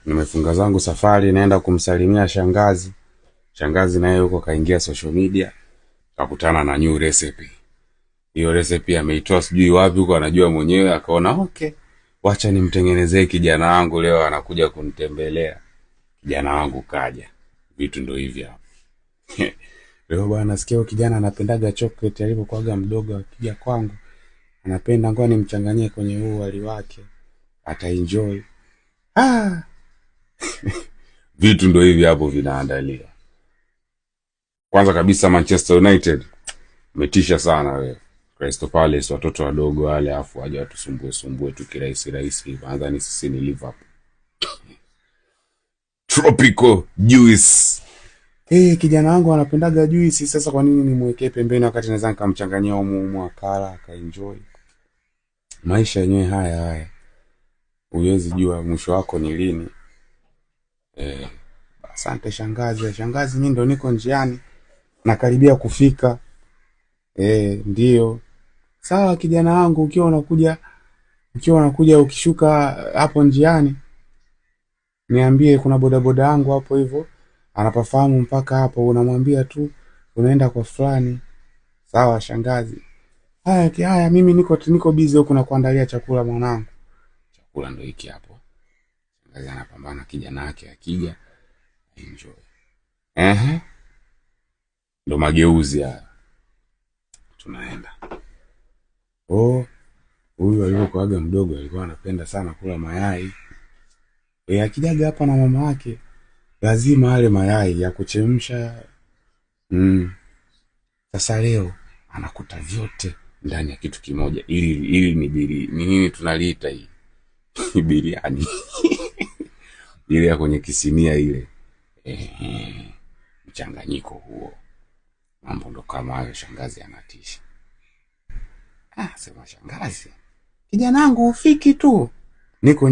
Nimefunga zangu safari naenda kumsalimia shangazi. Shangazi naye yuko kaingia social media, kakutana na new recipe. Hiyo recipe ameitoa sijui wapi huko, anajua mwenyewe, akaona okay, wacha nimtengenezee kijana wangu, leo anakuja kunitembelea. Kijana wangu kaja. Vitu ndio hivi hapa. Leo bwana nasikia kijana anapendaga chocolate, alipokuaga mdogo akija kwangu anapenda, ngoja nimchanganyie kwenye huu wali wake, ataenjoy. Vitu ndio hivi hapo vinaandaliwa. Kwanza kabisa Manchester United umetisha sana wewe. Crystal Palace watoto wadogo wale, afu waje watusumbue tu kirahisi. Kwanza ni sisi ni Liverpool. Tropical juice. Kijana wangu anapendaga juice, sasa kwa nini nimwekee pembeni wakati naweza nikamchanganyia humo akala akaenjoy. Maisha yenyewe haya. Huwezi jua mwisho wako ni lini. Asante shangazi. Shangazi, mimi ndo niko njiani, nakaribia kufika. Ndio. Sawa kijana wangu, ukiwa unakuja ukishuka hapo njiani niambie, kuna bodaboda yangu hapo hivyo anapafahamu mpaka hapo, unamwambia tu unaenda kwa fulani. Sawa shangazi. Haya mimi niko busy huko na kuandalia chakula mwanangu. Chakula ndio hiki hapo. Shangazi anapambana kijana wake akija enjoy. Ndo mageuzi haya. Tunaenda. Huyu alipokuaga mdogo alikuwa anapenda sana kula mayai. Akijaga hapa na mama yake lazima ale mayai ya kuchemsha. Sasa leo anakuta vyote ndani ya kitu kimoja. Ili ni nini tunaliita hii? Biriani. Ile ya kwenye kisinia ile. Mchanganyiko huo. Mambo ndo kama hayo, shangazi anatisha. Sema shangazi, kijana wangu ufiki tu. Niko